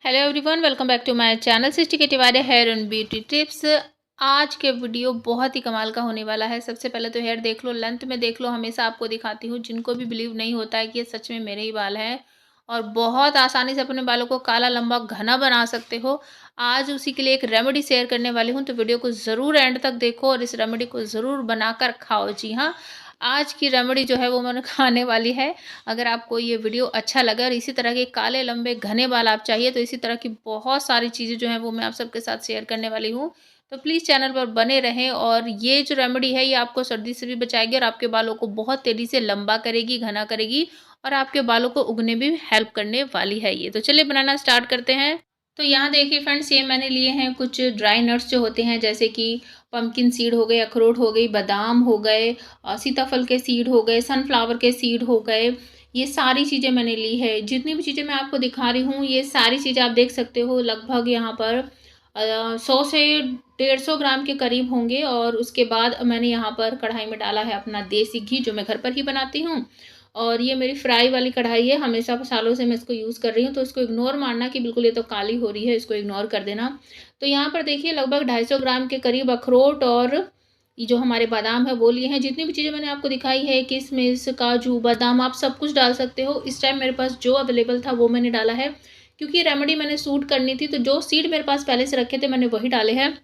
Hello everyone, welcome back to my channel Srishti K Tiwari here and beauty tips. आज के video बहुत ही कमाल का होने वाला है। सबसे पहले तो हेयर देख लो, लेंथ में देख लो। हमेशा आपको दिखाती हूँ, जिनको भी बिलीव नहीं होता है कि ये सच में मेरे ही बाल हैं और बहुत आसानी से अपने बालों को काला लंबा घना बना सकते हो। आज उसी के लिए एक रेमेडी शेयर करने वाली हूँ, तो वीडियो को ज़रूर एंड तक देखो और इस रेमेडी को ज़रूर बनाकर खाओ। जी हाँ, आज की रेमेडी जो है वो मैंने खाने वाली है। अगर आपको ये वीडियो अच्छा लगे और इसी तरह के काले लंबे घने बाल आप चाहिए, तो इसी तरह की बहुत सारी चीज़ें जो हैं वो मैं आप सबके साथ शेयर करने वाली हूँ। तो प्लीज़ चैनल पर बने रहें। और ये जो रेमेडी है ये आपको सर्दी से भी बचाएगी और आपके बालों को बहुत तेज़ी से लंबा करेगी, घना करेगी और आपके बालों को उगने में भी हेल्प करने वाली है ये। तो चलिए बनाना स्टार्ट करते हैं। तो यहाँ देखिए फ्रेंड्स, ये मैंने लिए हैं कुछ ड्राई नट्स जो होते हैं, जैसे कि पम्पकिन सीड हो गए, अखरोट हो गई, बादाम हो गए, सीताफल के सीड हो गए, सनफ्लावर के सीड हो गए। ये सारी चीज़ें मैंने ली है। जितनी भी चीज़ें मैं आपको दिखा रही हूँ ये सारी चीज़ें आप देख सकते हो, लगभग यहाँ पर 100 से 150 ग्राम के करीब होंगे। और उसके बाद मैंने यहाँ पर कढ़ाई में डाला है अपना देसी घी, जो मैं घर पर ही बनाती हूँ। और ये मेरी फ्राई वाली कढ़ाई है, हमेशा सालों से मैं इसको यूज़ कर रही हूँ। तो इसको इग्नोर मारना कि बिल्कुल ये तो काली हो रही है, इसको इग्नोर कर देना। तो यहाँ पर देखिए लगभग 250 ग्राम के करीब अखरोट और ये जो हमारे बादाम है वो लिए हैं। जितनी भी चीज़ें मैंने आपको दिखाई है, किशमिश, काजू, बादाम, आप सब कुछ डाल सकते हो। इस टाइम मेरे पास जो अवेलेबल था वो मैंने डाला है, क्योंकि रेमेडी मैंने सूट करनी थी। तो जो सीड मेरे पास पहले से रखे थे मैंने वही डाले हैं।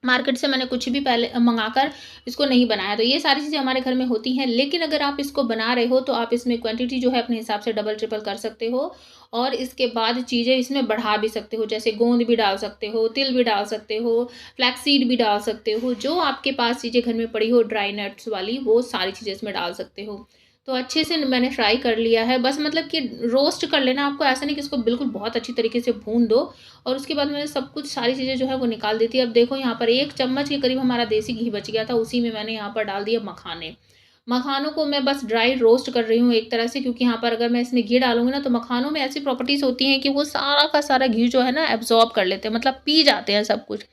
मार्केट से मैंने कुछ भी पहले मंगाकर इसको नहीं बनाया। तो ये सारी चीज़ें हमारे घर में होती हैं। लेकिन अगर आप इसको बना रहे हो तो आप इसमें क्वांटिटी जो है अपने हिसाब से डबल ट्रिपल कर सकते हो। और इसके बाद चीज़ें इसमें बढ़ा भी सकते हो, जैसे गोंद भी डाल सकते हो, तिल भी डाल सकते हो, फ्लैक्स सीड भी डाल सकते हो। जो आपके पास चीज़ें घर में पड़ी हो ड्राई नट्स वाली, वो सारी चीज़ें इसमें डाल सकते हो। तो अच्छे से मैंने फ्राई कर लिया है, बस मतलब कि रोस्ट कर लेना आपको, ऐसा नहीं कि इसको बिल्कुल बहुत अच्छी तरीके से भून दो। और उसके बाद मैंने सब कुछ सारी चीज़ें जो है वो निकाल दी थी। अब देखो यहाँ पर 1 चम्मच के करीब हमारा देसी घी बच गया था, उसी में मैंने यहाँ पर डाल दिया मखाने। मखानों को मैं बस ड्राई रोस्ट कर रही हूँ एक तरह से, क्योंकि यहाँ पर अगर मैं इसमें घी डालूँगी ना तो मखानों में ऐसी प्रॉपर्टीज़ होती हैं कि वो सारा का सारा घी जो है ना एब्ज़ॉर्ब कर लेते हैं, मतलब पी जाते हैं सब कुछ।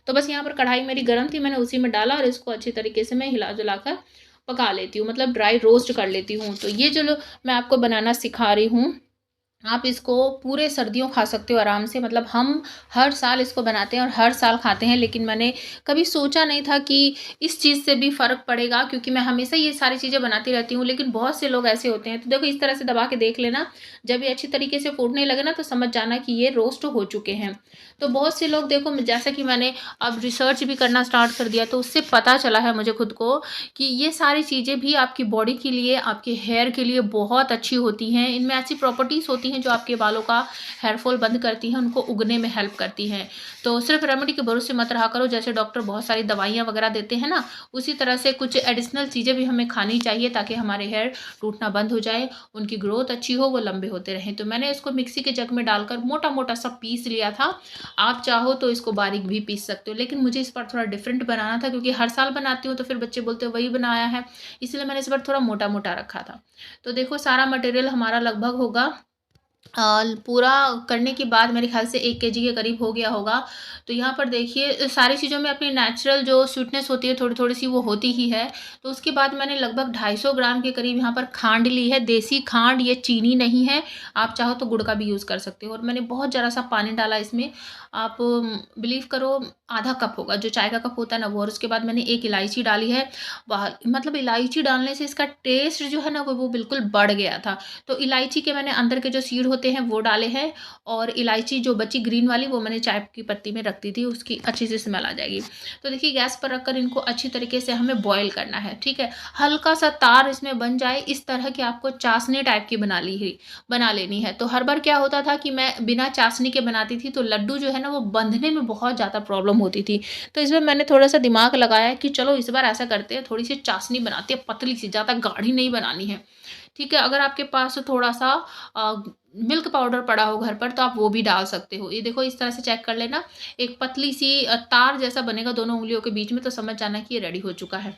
तो बस यहाँ पर कढ़ाई मेरी गरम थी, मैंने उसी में डाला और इसको अच्छी तरीके से मैं हिला-जुला कर पका लेती हूँ, मतलब ड्राई रोस्ट कर लेती हूँ। तो ये जो मैं आपको बनाना सिखा रही हूँ, आप इसको पूरे सर्दियों खा सकते हो आराम से। मतलब हम हर साल इसको बनाते हैं और हर साल खाते हैं, लेकिन मैंने कभी सोचा नहीं था कि इस चीज़ से भी फ़र्क पड़ेगा, क्योंकि मैं हमेशा ये सारी चीज़ें बनाती रहती हूँ। लेकिन बहुत से लोग ऐसे होते हैं, तो देखो इस तरह से दबा के देख लेना। जब ये अच्छी तरीके से फूटने लगे ना तो समझ जाना कि ये रोस्ट हो चुके हैं। तो बहुत से लोग देखो, जैसा कि मैंने अब रिसर्च भी करना स्टार्ट कर दिया, तो उससे पता चला है मुझे खुद को कि ये सारी चीज़ें भी आपकी बॉडी के लिए, आपके हेयर के लिए बहुत अच्छी होती हैं। इनमें ऐसी प्रॉपर्टीज़ होती हैं जो आपके बालों का हेयर फॉल बंद करती हैं, उनको उगने में हेल्प करती हैं। तो सिर्फ रेमेडी के भरोसे मत रहा करो। जैसे डॉक्टर बहुत सारी दवाइयाँ वगैरह देते हैं ना, उसी तरह से कुछ एडिशनल चीज़ें भी हमें खानी चाहिए, ताकि हमारे हेयर टूटना बंद हो जाए, उनकी ग्रोथ अच्छी हो, वो लंबे होते रहें। तो मैंने इसको मिक्सी के जग में डालकर मोटा-मोटा सा पीस लिया था। आप चाहो तो इसको बारीक भी पीस सकते हो, लेकिन मुझे इस बार थोड़ा डिफरेंट बनाना था, क्योंकि हर साल बनाती हूँ तो फिर बच्चे बोलते हैं वही बनाया है, इसलिए मैंने इस बार थोड़ा मोटा-मोटा रखा था। तो देखो सारा मटेरियल हमारा लगभग होगा पूरा करने के बाद मेरे ख़्याल से 1 केजी के करीब हो गया होगा। तो यहाँ पर देखिए सारी चीज़ों में अपनी नेचुरल जो स्वीटनेस होती है थोड़ी-थोड़ी सी वो होती ही है। तो उसके बाद मैंने लगभग 250 ग्राम के करीब यहाँ पर खांड ली है, देसी खांड, ये चीनी नहीं है। आप चाहो तो गुड़ का भी यूज़ कर सकते हो। और मैंने बहुत ज़रा-सा पानी डाला इसमें। आप बिलीव करो आधा कप होगा, जो चाय का कप होता है ना वो। और उसके बाद मैंने 1 इलायची डाली है। बाहर मतलब इलायची डालने से इसका टेस्ट जो है ना वो बिल्कुल बढ़ गया था। तो इलायची के मैंने अंदर के जो सीड होते हैं वो डाले हैं। और इलायची जो बची ग्रीन वाली वो मैंने चाय की पत्ती में रख दी थी, उसकी अच्छी सी स्मेल आ जाएगी। तो देखिए गैस पर रखकर इनको अच्छी तरीके से हमें बॉयल करना है, ठीक है। हल्का सा तार इसमें बन जाए, इस तरह की आपको चाशनी टाइप की बना लेनी है। तो हर बार क्या होता था कि मैं बिना चाशनी के बनाती थी, तो लड्डू जो है ना वो बंधने में बहुत ज़्यादा प्रॉब्लम होती थी। तो इसमें मैंने थोड़ा सा दिमाग लगाया कि चलो इस बार ऐसा करते हैं, थोड़ी सी चाशनी बनाते हैं, पतली सी, ज़्यादा गाढ़ी नहीं बनानी है, ठीक है। अगर आपके पास थोड़ा-सा मिल्क पाउडर पड़ा हो घर पर तो आप वो भी डाल सकते हो। ये देखो इस तरह से चेक कर लेना, एक पतली सी तार जैसा बनेगा दोनों उँगलियों के बीच में, तो समझ जाना कि ये रेडी हो चुका है।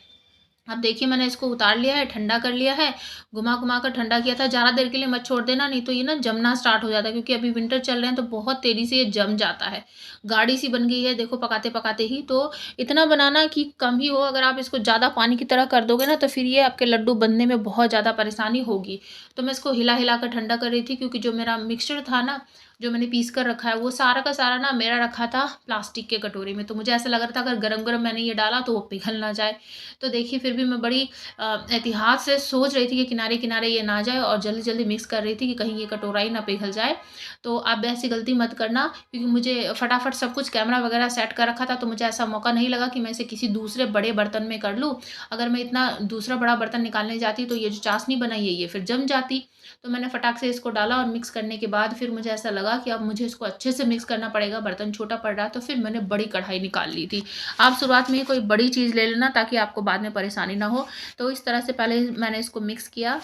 अब देखिए मैंने इसको उतार लिया है, ठंडा कर लिया है, घुमा-घुमा कर ठंडा किया था। ज़्यादा देर के लिए मत छोड़ देना, नहीं तो ये ना जमना स्टार्ट हो जाता है, क्योंकि अभी विंटर चल रहे हैं तो बहुत तेज़ी से ये जम जाता है। गाढ़ी सी बन गई है देखो पकाते-पकाते ही। तो इतना बनाना कि कम ही हो, अगर आप इसको ज़्यादा पानी की तरह कर दोगे ना तो फिर ये आपके लड्डू बनने में बहुत ज़्यादा परेशानी होगी। तो मैं इसको हिला-हिला कर ठंडा कर रही थी, क्योंकि जो मेरा मिक्सचर था ना जो मैंने पीस कर रखा है वो सारा का सारा ना मेरा रखा था प्लास्टिक के कटोरे में। तो मुझे ऐसा लग रहा था अगर गरम गरम मैंने ये डाला तो वो पिघल ना जाए। तो देखिए फिर भी मैं बड़ी एहतियात से सोच रही थी कि किनारे किनारे ये ना जाए, और जल्दी जल्दी मिक्स कर रही थी कि कहीं ये कटोरा ही ना पिघल जाए। तो आप ऐसी गलती मत करना, क्योंकि मुझे फटाफट सब कुछ कैमरा वगैरह सेट कर रखा था, तो मुझे ऐसा मौका नहीं लगा कि मैं इसे किसी दूसरे बड़े बर्तन में कर लूँ। अगर मैं इतना दूसरा बड़ा बर्तन निकालने जाती तो ये जो चाशनी बनाई है ये फिर जम जाती। तो मैंने फटाक से इसको डाला, और मिक्स करने के बाद फिर मुझे ऐसा लगा कि अब मुझे इसको अच्छे से मिक्स करना पड़ेगा, बर्तन छोटा पड़ रहा। तो फिर मैंने बड़ी कढ़ाई निकाल ली थी। आप शुरुआत में ही कोई बड़ी चीज़ ले लेना ताकि आपको बाद में परेशानी ना हो। तो इस तरह से पहले मैंने इसको मिक्स किया,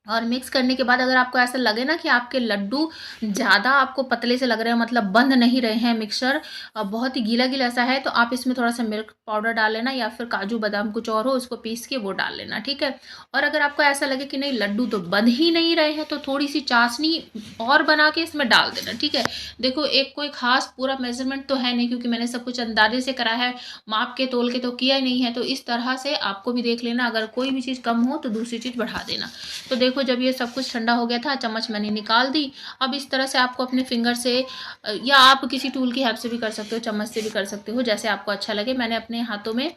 और मिक्स करने के बाद अगर आपको ऐसा लगे ना कि आपके लड्डू ज़्यादा आपको पतले से लग रहे हैं, मतलब बंध नहीं रहे हैं मिक्सचर, बहुत ही गीला गीला सा है, तो आप इसमें थोड़ा सा मिल्क पाउडर डाल लेना, या फिर काजू बादाम कुछ और हो उसको पीस के वो डाल लेना, ठीक है। और अगर आपको ऐसा लगे कि नहीं लड्डू तो बंध ही नहीं रहे हैं, तो थोड़ी सी चाशनी और बना के इसमें डाल देना, ठीक है। देखो एक कोई खास पूरा मेजरमेंट तो है नहीं, क्योंकि मैंने सब कुछ अंदाजे से करा है, माप के तोल के तो किया ही नहीं है। तो इस तरह से आपको भी देख लेना, अगर कोई भी चीज़ कम हो तो दूसरी चीज़ बढ़ा देना। तो देखो जब ये सब कुछ ठंडा हो गया था, चम्मच मैंने निकाल दी। अब इस तरह से आपको अपने फिंगर से या आप किसी टूल की हेल्प से भी कर सकते हो, चम्मच से भी कर सकते हो, जैसे आपको अच्छा लगे। मैंने अपने हाथों में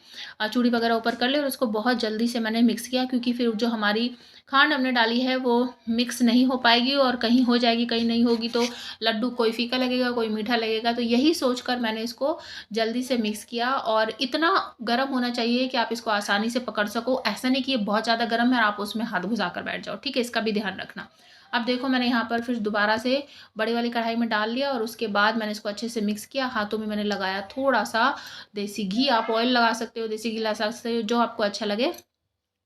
चूड़ी वगैरह ऊपर कर ली, और उसको बहुत जल्दी से मैंने मिक्स किया, क्योंकि फिर जो हमारी खांड हमने डाली है वो मिक्स नहीं हो पाएगी, और कहीं हो जाएगी कहीं नहीं होगी, तो लड्डू कोई फीका लगेगा कोई मीठा लगेगा। तो यही सोचकर मैंने इसको जल्दी से मिक्स किया, और इतना गर्म होना चाहिए कि आप इसको आसानी से पकड़ सको। ऐसा नहीं कि ये बहुत ज़्यादा गर्म है और आप उसमें हाथ घुसा कर बैठ जाओ, ठीक है, इसका भी ध्यान रखना। अब देखो मैंने यहाँ पर फिर दोबारा से बड़ी वाली कढ़ाई में डाल लिया, और उसके बाद मैंने इसको अच्छे से मिक्स किया। हाथों में मैंने लगाया थोड़ा सा देसी घी, आप ऑयल लगा सकते हो, देसी घी लगा सकते हो, जो आपको अच्छा लगे।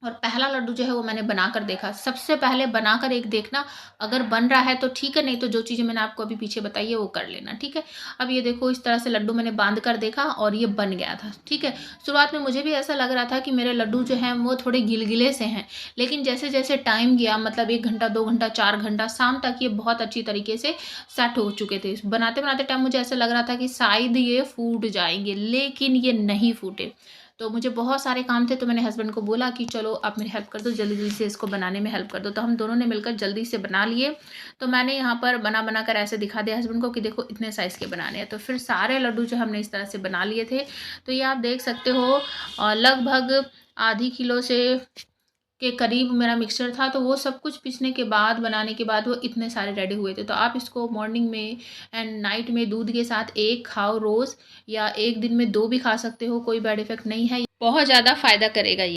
और पहला लड्डू जो है वो मैंने बनाकर देखा। सबसे पहले बनाकर एक देखना, अगर बन रहा है तो ठीक है, नहीं तो जो चीज़ें मैंने आपको अभी पीछे बताई है वो कर लेना, ठीक है। अब ये देखो इस तरह से लड्डू मैंने बांध कर देखा, और ये बन गया था, ठीक है। शुरुआत में मुझे भी ऐसा लग रहा था कि मेरे लड्डू जो हैं वो थोड़े गिलगिले से हैं, लेकिन जैसे जैसे टाइम गया, मतलब 1 घंटा 2 घंटा 4 घंटा शाम तक, ये बहुत अच्छी तरीके से सेट हो चुके थे। बनाते बनाते टाइम मुझे ऐसा लग रहा था कि शायद ये फूट जाएंगे, लेकिन ये नहीं फूटे। तो मुझे बहुत सारे काम थे, तो मैंने हस्बैंड को बोला कि चलो आप मेरी हेल्प कर दो, जल्दी जल्दी से इसको बनाने में हेल्प कर दो। तो हम दोनों ने मिलकर जल्दी से बना लिए। तो मैंने यहाँ पर बना बना कर ऐसे दिखा दिया हस्बैंड को कि देखो इतने साइज़ के बनाने हैं। तो फिर सारे लड्डू जो हमने इस तरह से बना लिए थे। तो ये आप देख सकते हो लगभग आधी किलो से के करीब मेरा मिक्सचर था। तो वो सब कुछ पीसने के बाद, बनाने के बाद वो इतने सारे रेडी हुए थे। तो आप इसको मॉर्निंग में एंड नाइट में दूध के साथ एक खाओ रोज़, या एक दिन में 2 भी खा सकते हो, कोई बैड इफ़ेक्ट नहीं है, बहुत ज़्यादा फ़ायदा करेगा ये।